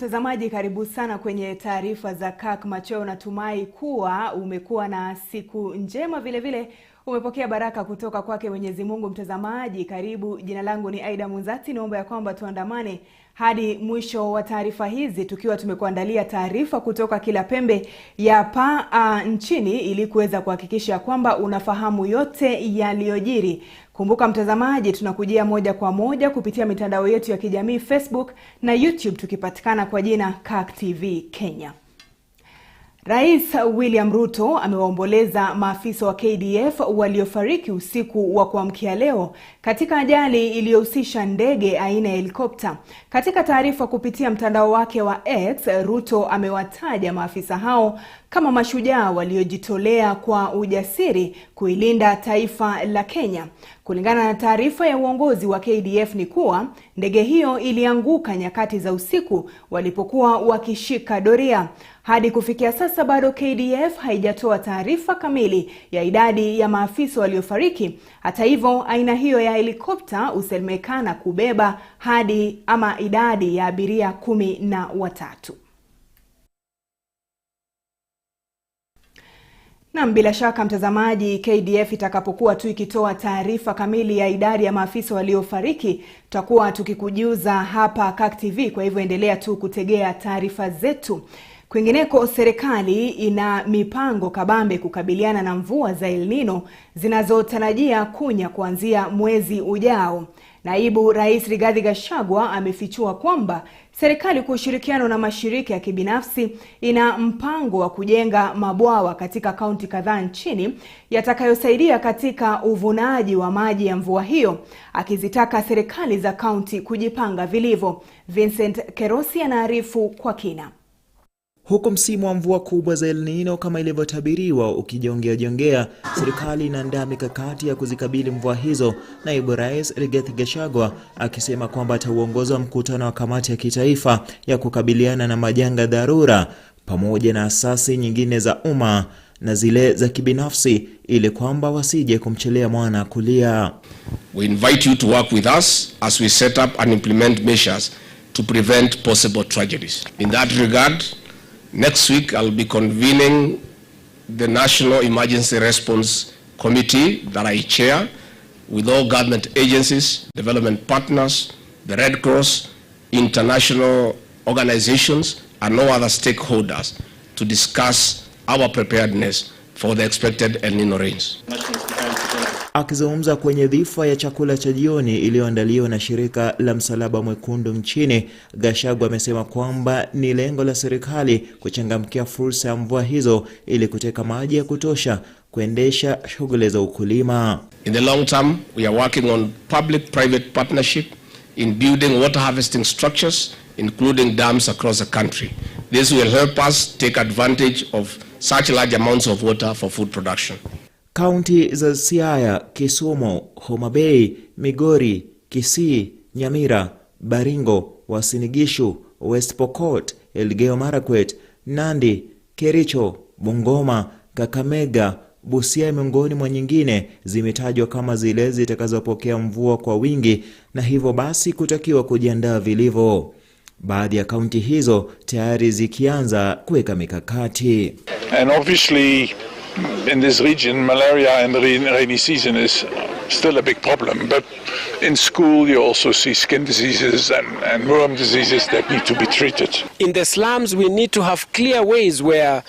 Mtazamaji, karibu sana kwenye taarifa za Kirk Machweo. Natumai kuwa umekuwa na siku njema, vile umepokea baraka kutoka kwake Mwenyezi Mungu. Mtazamaji, karibu. Jina langu ni Aida Munzatsi. Naomba ya kwamba tuandamane hadi mwisho wa taarifa hizi, tukiwa tumekuandalia taarifa kutoka kila pembe ya nchini ili kuweza kuhakikisha kwamba unafahamu yote yaliyojiri. Kumbuka mtazamaji, tunakujia moja kwa moja kupitia mitandao yetu ya kijamii Facebook na YouTube, tukipatikana kwa jina Kirk TV Kenya. Rais William Ruto amewaomboleza maafisa wa KDF waliofariki usiku wa kuamkia leo katika ajali iliyohusisha ndege aina ya helikopta. Katika taarifa kupitia mtandao wake wa X, Ruto amewataja maafisa hao kama mashujaa waliojitolea kwa ujasiri kuilinda taifa la Kenya. Kulingana na taarifa ya uongozi wa KDF ni kuwa ndege hiyo ilianguka nyakati za usiku walipokuwa wakishika doria. Hadi kufikia sasa bado KDF haijatoa taarifa kamili ya idadi ya maafisa waliofariki. Hata hivyo, aina hiyo ya helikopta husemekana kubeba idadi ya abiria 13. Na bila shaka mtazamaji, KDF itakapokuwa tu ikitoa taarifa kamili ya idadi ya maafisa waliofariki, tutakuwa tukikujuza hapa Kirk TV. Kwa hivyo endelea tu kutegea taarifa zetu. Kwingineko, serikali ina mipango kabambe kukabiliana na mvua za El Nino zinazotarajia kunya kuanzia mwezi ujao. Naibu Rais Rigathi Gachagua amefichua kwamba serikali kwa ushirikiano na mashirika ya kibinafsi ina mpango wa kujenga mabwawa katika kaunti kadhaa nchini yatakayosaidia katika uvunaji wa maji ya mvua hiyo, akizitaka serikali za kaunti kujipanga vilivyo. Vincent Kerosi anaarifu kwa kina. Huko msimu wa mvua kubwa za El Nino kama ilivyotabiriwa ukijongea, serikali inaandaa mikakati ya kuzikabili mvua hizo. Naibu Rais Rigathi Gachagua akisema kwamba atauongoza mkutano wa kamati ya kitaifa ya kukabiliana na majanga dharura pamoja na asasi nyingine za umma na zile za kibinafsi ili kwamba wasije kumchelea mwana kulia. We invite you to work with us as we set up and implement measures to prevent possible tragedies. In that regard, next week, I'll be convening the National Emergency Response Committee that I chair with all government agencies, development partners, the Red Cross, international organizations, and all other stakeholders to discuss our preparedness for the expected El Nino rains. Akizungumza kwenye dhifa ya chakula cha jioni iliyoandaliwa na shirika la Msalaba Mwekundu nchini, Gachagua amesema kwamba ni lengo la serikali kuchangamkia fursa ya mvua hizo ili kuteka maji ya kutosha kuendesha shughuli za ukulima. In the long term, we are working on public-private partnership in building water harvesting structures, including dams across the country. This will help us take advantage of such large amounts of water for food production. Kaunti za Siaya, Kisumu, Homa Bay, Migori, Kisii, Nyamira, Baringo, Uasin Gishu, West Pokot, Elgeyo Marakwet, Nandi, Kericho, Bungoma, Kakamega, Busia miongoni mwa nyingine zimetajwa kama zile zitakazopokea mvua kwa wingi, na hivyo basi kutakiwa kujiandaa vilivyo. Baadhi ya kaunti hizo tayari zikianza kuweka mikakati. And obviously in this region, malaria in the rainy season is still a big problem. But in school, you also see skin diseases and worm diseases that need to be treated. In the slums, we need to have clear ways where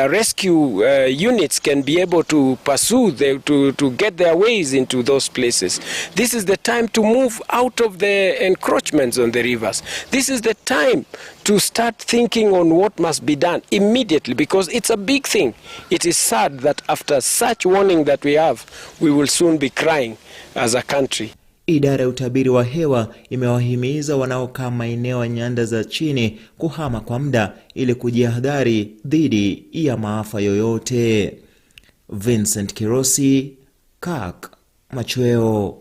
rescue units can be able to pursue, to get their ways into those places. This is the time to move out of the encroachments on the rivers. This is the time to start thinking on what must be done immediately, because it's a big thing. It is sad that after such warning that we have, we will soon be crying as a country. Idara ya utabiri wa hewa imewahimiza wanaokaa maeneo ya nyanda za chini kuhama kwa muda ili kujihadhari dhidi ya maafa yoyote. Vincent Kerosi, Kirk Machweo.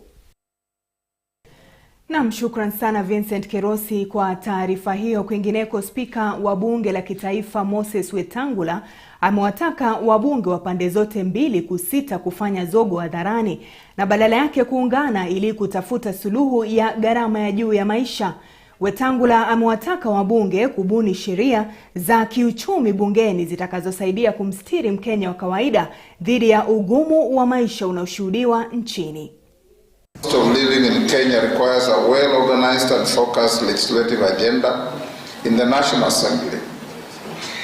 Naam, shukran sana Vincent Kerosi kwa taarifa hiyo. Kwingineko, spika wa bunge la kitaifa Moses Wetangula amewataka wabunge wa pande zote mbili kusita kufanya zogo hadharani na badala yake kuungana ili kutafuta suluhu ya gharama ya juu ya maisha. Wetangula amewataka wabunge kubuni sheria za kiuchumi bungeni zitakazosaidia kumstiri Mkenya wa kawaida dhidi ya ugumu wa maisha unaoshuhudiwa nchini. The cost of living in Kenya requires a well-organized and focused legislative agenda in the National Assembly.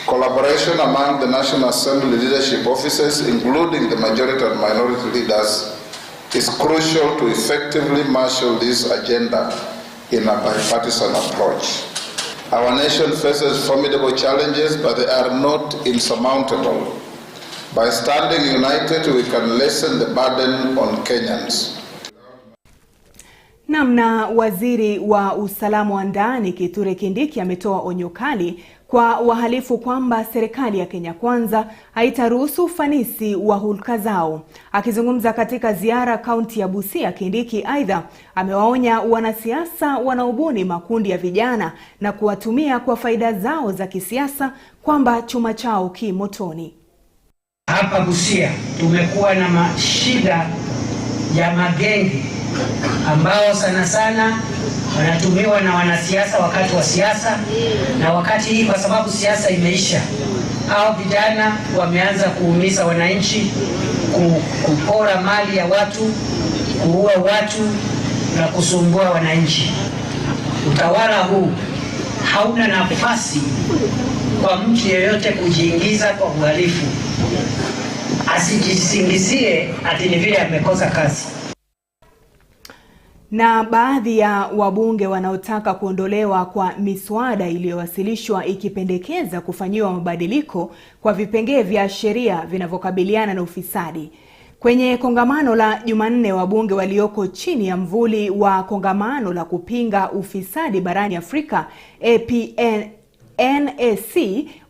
Collaboration among the National Assembly leadership offices, including the majority and minority leaders, is crucial to effectively marshal this agenda in a bipartisan approach. Our nation faces formidable challenges, but they are not insurmountable. By standing united, we can lessen the burden on Kenyans. Namna waziri wa usalama wa ndani Kithure Kindiki ametoa onyo kali kwa wahalifu kwamba serikali ya Kenya Kwanza haitaruhusu ufanisi wa hulka zao. Akizungumza katika ziara kaunti ya Busia, Kindiki aidha amewaonya wanasiasa wanaobuni makundi ya vijana na kuwatumia kwa faida zao za kisiasa kwamba chuma chao ki motoni. Hapa Busia tumekuwa na mashida ya magenge ambao sana sana wanatumiwa na wanasiasa wakati wa siasa, na wakati hii kwa sababu siasa imeisha, hao vijana wameanza kuumiza wananchi, kupora mali ya watu, kuua watu na kusumbua wananchi. Utawala huu hauna nafasi kwa mtu yeyote kujiingiza kwa uhalifu. Asijisingizie ati ni vile amekosa kazi. Na baadhi ya wabunge wanaotaka kuondolewa kwa miswada iliyowasilishwa ikipendekeza kufanyiwa mabadiliko kwa vipengee vya sheria vinavyokabiliana na ufisadi. Kwenye kongamano la Jumanne, wabunge walioko chini ya mvuli wa kongamano la kupinga ufisadi barani Afrika NAC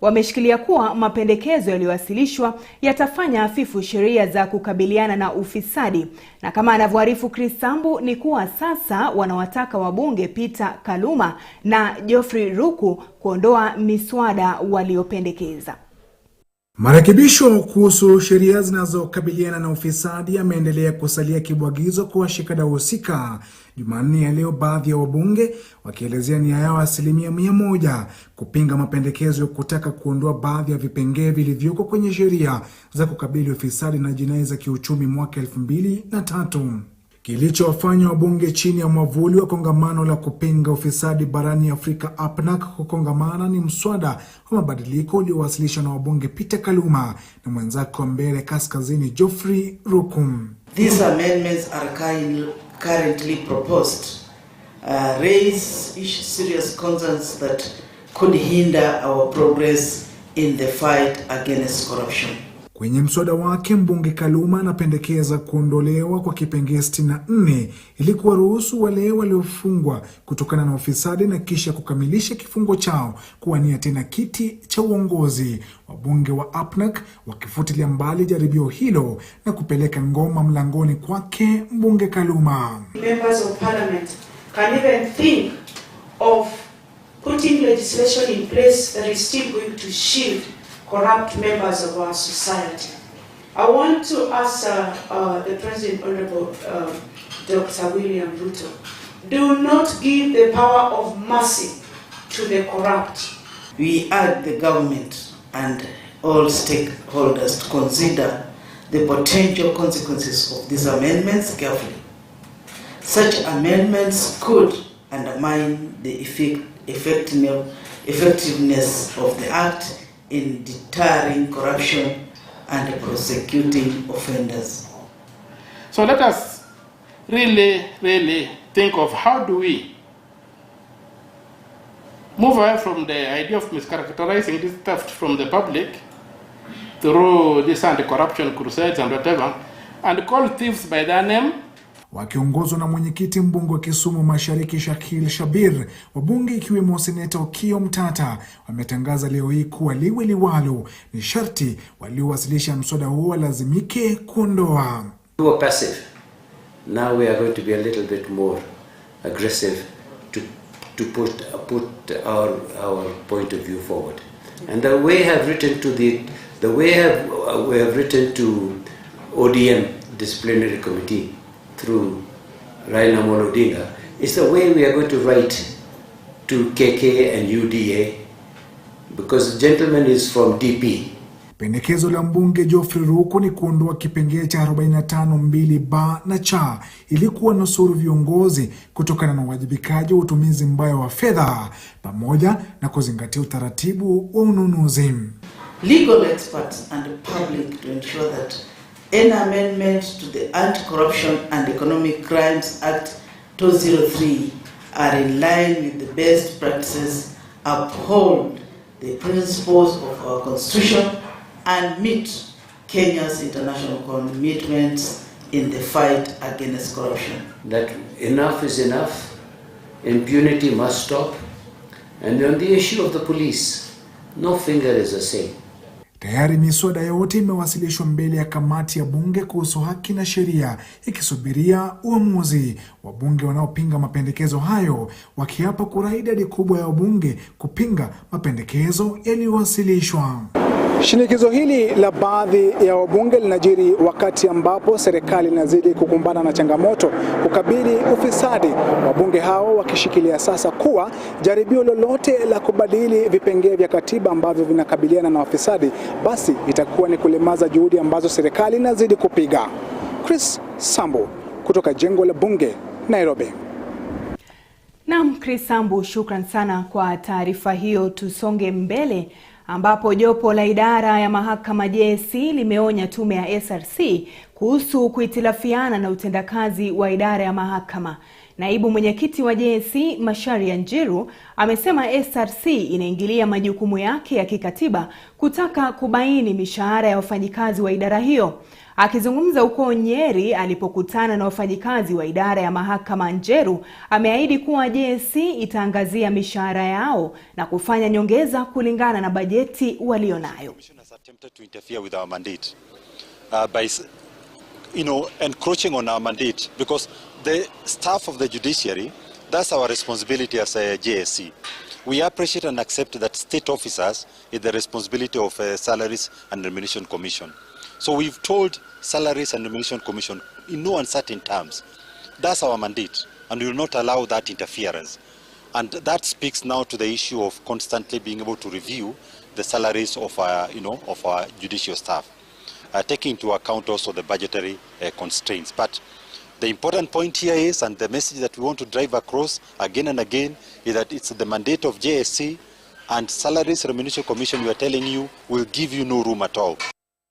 wameshikilia kuwa mapendekezo yaliyowasilishwa yatafanya hafifu sheria za kukabiliana na ufisadi. Na kama anavyoarifu Chris Sambu ni kuwa sasa wanawataka wabunge Peter Kaluma na Geoffrey Ruku kuondoa miswada waliopendekeza. Marekebisho kuhusu sheria zinazokabiliana na ufisadi yameendelea kusalia kibwagizo kwa washikadau husika. Jumanne ya leo, baadhi ya wabunge wakielezea nia yao 100% kupinga mapendekezo ya kutaka kuondoa baadhi ya vipengee vilivyoko kwenye sheria za kukabili ufisadi na jinai za kiuchumi mwaka 2003. Kilichowafanya wabunge chini ya mwavuli wa kongamano la kupinga ufisadi barani Afrika APNAC kukongamana ni mswada wa mabadiliko uliowasilishwa na wabunge Peter Kaluma na mwenzake wa mbele kaskazini Geoffrey Ruku. These amendments are currently proposed raise serious concerns that could hinder our progress in the fight against corruption. Kwenye mswada wake, mbunge Kaluma anapendekeza kuondolewa kwa kipengee 64 ili kuwaruhusu wale waliofungwa kutokana na ufisadi na kisha kukamilisha kifungo chao kuwania tena kiti cha uongozi. Wabunge wa APNAC wakifutilia mbali jaribio hilo na kupeleka ngoma mlangoni kwake mbunge Kaluma. Members of Parliament can even think of putting legislation in place that is still going to shield corrupt members of our society. I want to ask the President, Honorable Dr. William Ruto, do not give the power of mercy to the corrupt. We urge the government and all stakeholders to consider the potential consequences of these amendments carefully. Such amendments could undermine the effectiveness of the Act in deterring corruption and prosecuting offenders. So let us really think of how do we move away from the idea of mischaracterizing this theft from the public through this anti-corruption crusades and whatever, and call thieves by their name. Wakiongozwa na mwenyekiti mbunge wa Kisumu Mashariki Shakil Shabir, wabunge ikiwemo seneta Okiya Mtata wametangaza leo hii kuwa liwe liwalo ni sharti waliowasilisha mswada huo lazimike kuondoa. We were passive. Now we are going to be a little bit more aggressive to put our point of view forward. And the way I have written to we have written to ODM disciplinary committee through Raila Odinga is the way we are going to write to KK and UDA, because the gentleman is from DP. Pendekezo la mbunge Geoffrey Ruku ni kuondoa kipengele cha 45(2)(b) na (c) ili kuwanusuru viongozi kutokana na uwajibikaji wa utumizi mbaya wa fedha pamoja na kuzingatia utaratibu wa ununuzi. Legal experts and the public to ensure that any amendment to the Anti-Corruption and Economic Crimes Act 2003 are in line with the best practices, uphold the principles of our Constitution, and meet Kenya's international commitments in the fight against corruption. That enough is enough, impunity must stop, and on the issue of the police, no finger is the same. Tayari miswada yote imewasilishwa mbele ya kamati ya bunge kuhusu haki na sheria ikisubiria uamuzi. Wabunge wanaopinga mapendekezo hayo wakiapa kura idadi kubwa ya wabunge kupinga mapendekezo yaliyowasilishwa. Shinikizo hili la baadhi ya wabunge linajiri wakati ambapo serikali inazidi kukumbana na changamoto kukabili ufisadi. Wabunge hao wakishikilia sasa kuwa jaribio lolote la kubadili vipengele vya katiba ambavyo vinakabiliana na ufisadi basi itakuwa ni kulemaza juhudi ambazo serikali inazidi kupiga. Chris Sambu kutoka jengo la bunge, Nairobi. Naam, Chris Sambu, shukran sana kwa taarifa hiyo. Tusonge mbele ambapo jopo la idara ya mahakama JSC limeonya tume ya SRC kuhusu kuhitilafiana na utendakazi wa idara ya mahakama. Naibu mwenyekiti wa JSC Macharia Njiru amesema SRC inaingilia majukumu yake ya kikatiba kutaka kubaini mishahara ya wafanyikazi wa idara hiyo. Akizungumza huko Nyeri alipokutana na wafanyikazi wa idara ya mahakama, Njiru ameahidi kuwa JSC itaangazia mishahara yao na kufanya nyongeza kulingana na bajeti walionayo. Encroaching on our mandate, because the staff of the judiciary, that's our responsibility as a JSC. We appreciate and accept that state officers is the responsibility of Salaries and Remuneration Commission. So we've told Salaries and Remuneration Commission in no uncertain terms, that's our mandate, and we will not allow that interference. And that speaks now to the issue of constantly being able to review the salaries of our judicial staff. Taking into account also the budgetary constraints. But the important point here is, and the message that we want to drive across again and again, is that it's the mandate of JSC, and Salaries Remuneration Commission, we are telling you, will give you no room at all.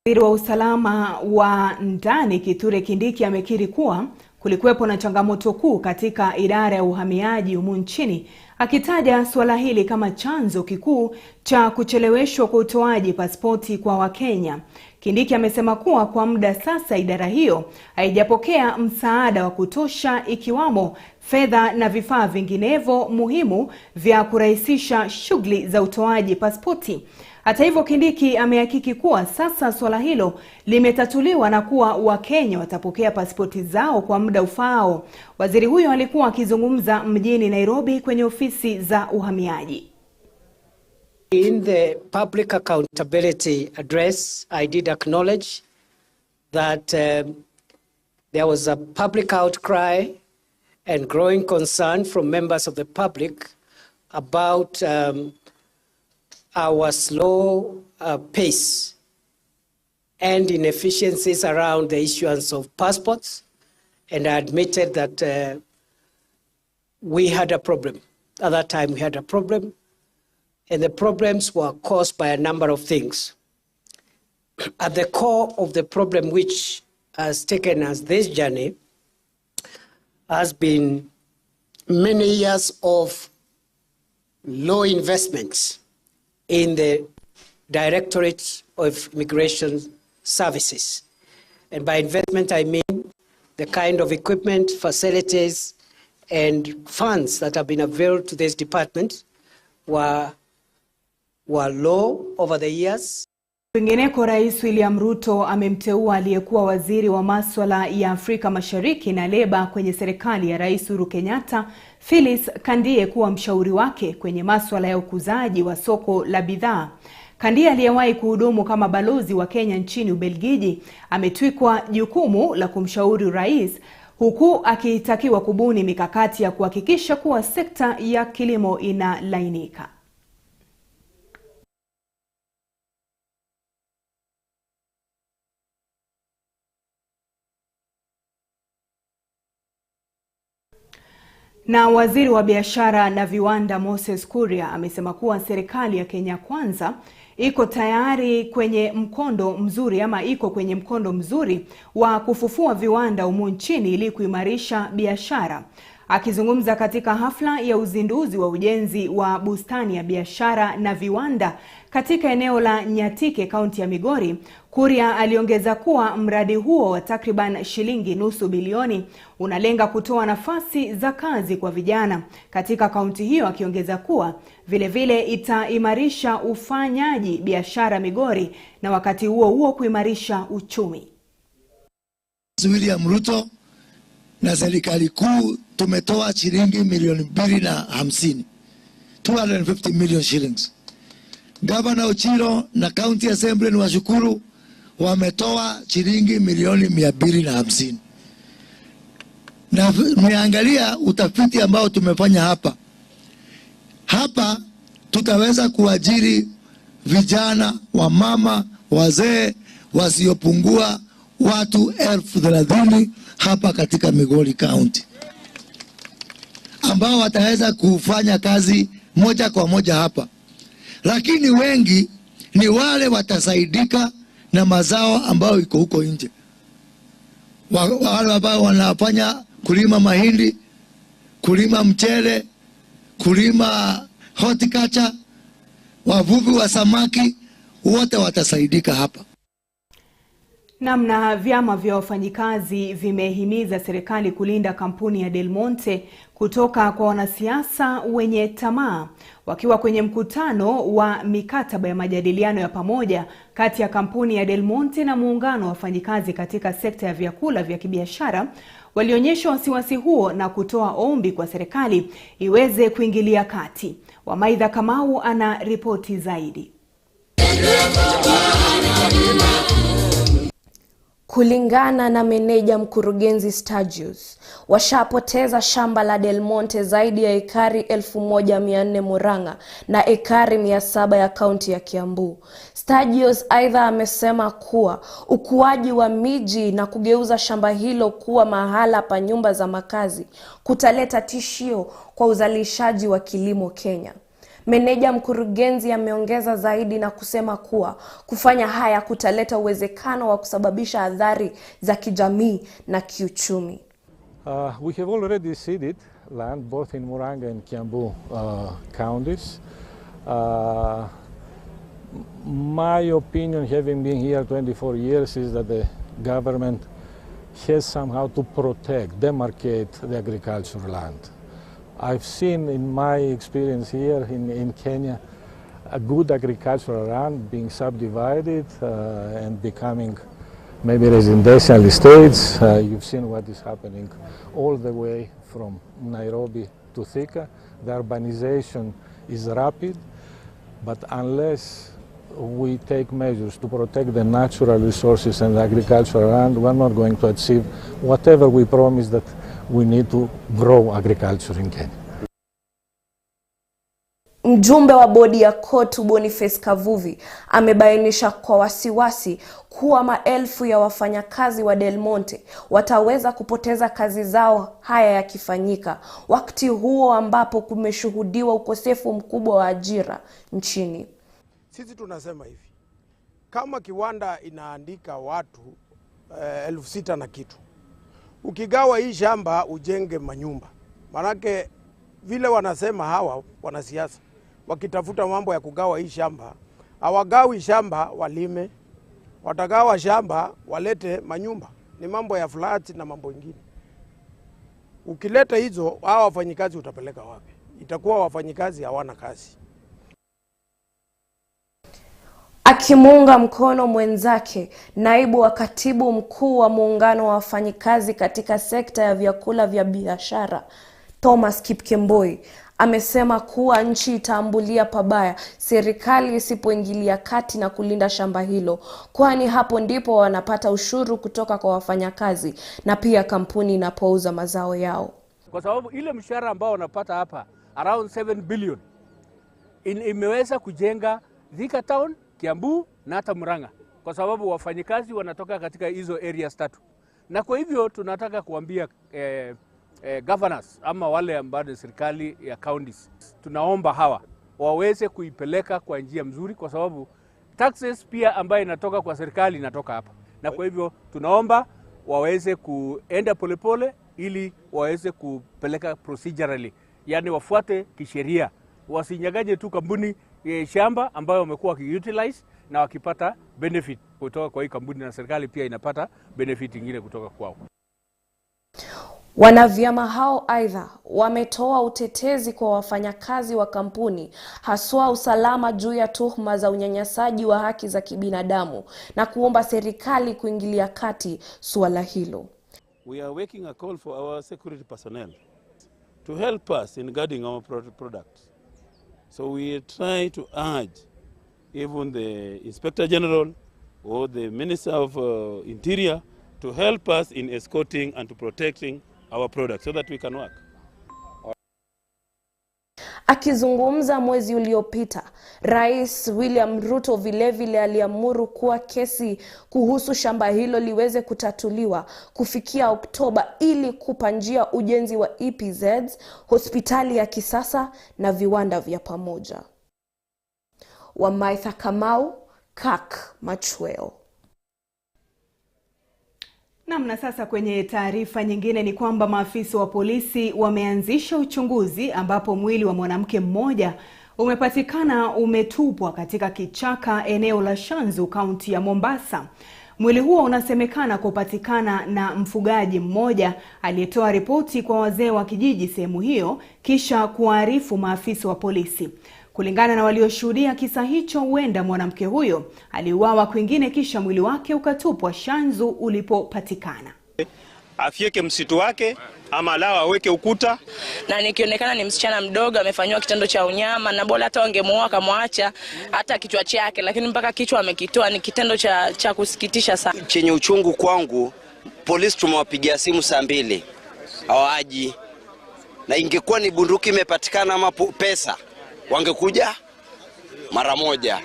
Waziri wa usalama wa ndani Kithure Kindiki amekiri kuwa kulikuwepo na changamoto kuu katika idara ya uhamiaji humu nchini, akitaja suala hili kama chanzo kikuu cha kucheleweshwa kwa utoaji pasipoti kwa Wakenya. Kindiki amesema kuwa kwa muda sasa idara hiyo haijapokea msaada wa kutosha, ikiwamo fedha na vifaa vinginevyo muhimu vya kurahisisha shughuli za utoaji pasipoti. Hata hivyo, Kindiki amehakiki kuwa sasa swala hilo limetatuliwa na kuwa Wakenya watapokea pasipoti zao kwa muda ufaao. Waziri huyo alikuwa akizungumza mjini Nairobi kwenye ofisi za uhamiaji. In the public accountability address, I did acknowledge that there was a public outcry and growing concern from members of the public about our slow pace and inefficiencies around the issuance of passports, and I admitted that we had a problem. At that time we had a problem, and the problems were caused by a number of things. At the core of the problem which has taken us this journey has been many years of low investments in the Directorate of Immigration Services. And by investment, I mean the kind of equipment, facilities, and funds that have been available to this department were low over the years. Kwingineko, Rais William Ruto amemteua aliyekuwa waziri wa masuala ya Afrika Mashariki na leba kwenye serikali ya Rais Uhuru Kenyatta, Phyllis Kandie, kuwa mshauri wake kwenye masuala ya ukuzaji wa soko la bidhaa. Kandie, aliyewahi kuhudumu kama balozi wa Kenya nchini Ubelgiji, ametwikwa jukumu la kumshauri rais huku akitakiwa kubuni mikakati ya kuhakikisha kuwa sekta ya kilimo inalainika. Na waziri wa biashara na viwanda Moses Kuria amesema kuwa serikali ya Kenya Kwanza iko tayari kwenye mkondo mzuri wa kufufua viwanda humu nchini ili kuimarisha biashara. Akizungumza katika hafla ya uzinduzi wa ujenzi wa bustani ya biashara na viwanda katika eneo la Nyatike, kaunti ya Migori, Kuria aliongeza kuwa mradi huo wa takriban shilingi nusu bilioni unalenga kutoa nafasi za kazi kwa vijana katika kaunti hiyo, akiongeza kuwa vilevile itaimarisha ufanyaji biashara Migori na wakati huo huo kuimarisha uchumi. William Ruto na serikali kuu tumetoa shilingi milioni 250, 250 million shillings. Governor Ochiro na County Assembly ni washukuru, wametoa shilingi milioni 250. Na nimeangalia utafiti ambao tumefanya hapa tutaweza kuajiri vijana, wamama, wazee wasiopungua watu 30,000 hapa katika Migori County, ambao wataweza kufanya kazi moja kwa moja hapa. Lakini wengi ni wale watasaidika na mazao ambao iko huko nje. Wale ambao wanafanya kulima mahindi, kulima mchele, kulima horticulture, wavuvi wa samaki, wote watasaidika hapa. Namna vyama vya wafanyikazi vimehimiza serikali kulinda kampuni ya Del Monte kutoka kwa wanasiasa wenye tamaa. Wakiwa kwenye mkutano wa mikataba ya majadiliano ya pamoja kati ya kampuni ya Del Monte na muungano wa wafanyikazi katika sekta ya vyakula vya kibiashara, walionyesha wasiwasi huo na kutoa ombi kwa serikali iweze kuingilia kati. Wamaidha Kamau ana ripoti zaidi. Kulingana na meneja mkurugenzi Stagios, washapoteza shamba la Del Monte zaidi ya ekari 1400 Murang'a na ekari 700 ya kaunti ya Kiambu. Stagios aidha amesema kuwa ukuaji wa miji na kugeuza shamba hilo kuwa mahala pa nyumba za makazi kutaleta tishio kwa uzalishaji wa kilimo Kenya. Meneja mkurugenzi ameongeza zaidi na kusema kuwa kufanya haya kutaleta uwezekano wa kusababisha athari za kijamii na kiuchumi. We have already seeded land both in Murang'a and Kiambu counties. My opinion, having been here 24 years, is that the government has somehow to protect, demarcate the agricultural land. I've seen in my experience here in Kenya a good agricultural land being subdivided and becoming maybe residential estates. You've seen what is happening all the way from Nairobi to Thika. The urbanization is rapid, but unless we take measures to protect the natural resources and the agricultural land, we're not going to achieve whatever we promise that we need to grow agriculture in Kenya. Mjumbe wa bodi ya KOTU Boniface Kavuvi amebainisha kwa wasiwasi kuwa maelfu ya wafanyakazi wa Del Monte wataweza kupoteza kazi zao haya yakifanyika, wakati huo ambapo kumeshuhudiwa ukosefu mkubwa wa ajira nchini. Sisi tunasema hivi, kama kiwanda inaandika watu 6,000 na kitu, ukigawa hii shamba ujenge manyumba. Manake vile wanasema hawa wanasiasa wakitafuta mambo ya kugawa hii shamba, hawagawi shamba walime, watagawa shamba walete manyumba. Ni mambo ya flat na mambo mengine. Ukileta hizo, hawa wafanyikazi utapeleka wapi? Itakuwa wafanyikazi hawana kazi. Akimuunga mkono mwenzake, naibu wa katibu mkuu wa muungano wa wafanyikazi katika sekta ya vyakula vya biashara, Thomas Kipkemboi, Amesema kuwa nchi itaambulia pabaya serikali isipoingilia kati na kulinda shamba hilo, kwani hapo ndipo wanapata ushuru kutoka kwa wafanyakazi na pia kampuni inapouza mazao yao. Kwa sababu ile mshahara ambao wanapata hapa around 7 billion imeweza kujenga Thika Town, Kiambu na hata Murang'a, kwa sababu wafanyikazi wanatoka katika hizo areas tatu. Na kwa hivyo tunataka kuambia governors ama wale ambao ni serikali ya counties, tunaomba hawa waweze kuipeleka kwa njia mzuri, kwa sababu taxes pia ambayo inatoka kwa serikali inatoka hapa. Na kwa hivyo tunaomba waweze kuenda polepole ili waweze kupeleka procedurally, yani wafuate kisheria, wasinyagaje tu kampuni shamba ambayo wamekuwa wakiutilize na wakipata benefit kutoka kwa hii kampuni, na serikali pia inapata benefit nyingine kutoka kwao. Wanavyama hao aidha wametoa utetezi kwa wafanyakazi wa kampuni, haswa usalama juu ya tuhuma za unyanyasaji wa haki za kibinadamu, na kuomba serikali kuingilia kati suala hilo. We are making a call for our security personnel to help us in guarding our products. So we try to urge even the Inspector General or the Minister of Interior to help us in escorting and to protecting our products so that we can work. Akizungumza mwezi uliopita, Rais William Ruto vilevile aliamuru kuwa kesi kuhusu shamba hilo liweze kutatuliwa kufikia Oktoba ili kupa njia ujenzi wa EPZs, hospitali ya kisasa na viwanda vya pamoja. Wamaitha Kamau, Kirk Machweo. Na sasa kwenye taarifa nyingine ni kwamba maafisa wa polisi wameanzisha uchunguzi ambapo mwili wa mwanamke mmoja umepatikana umetupwa katika kichaka eneo la Shanzu, kaunti ya Mombasa. Mwili huo unasemekana kupatikana na mfugaji mmoja aliyetoa ripoti kwa wazee wa kijiji sehemu hiyo kisha kuarifu maafisa wa polisi. Kulingana na walioshuhudia kisa hicho, huenda mwanamke huyo aliuawa kwingine kisha mwili wake ukatupwa Shanzu ulipopatikana. Afieke msitu wake ama lao aweke ukuta. Na nikionekana ni msichana mdogo amefanywa kitendo cha unyama, na bora hata wangemuoa akamwacha hata kichwa chake, lakini mpaka kichwa amekitoa. Ni kitendo cha kusikitisha sana. Chenye uchungu kwangu, polisi tumewapigia simu saa 2 hawaji, na ingekuwa ni bunduki imepatikana ama pesa wangekuja mara moja.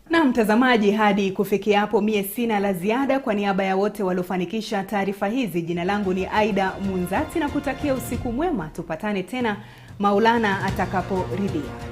Na mtazamaji, hadi kufikia hapo mie sina la ziada. Kwa niaba ya wote waliofanikisha taarifa hizi, jina langu ni Aida Munzatsi na kutakia usiku mwema. Tupatane tena Maulana atakaporidhia.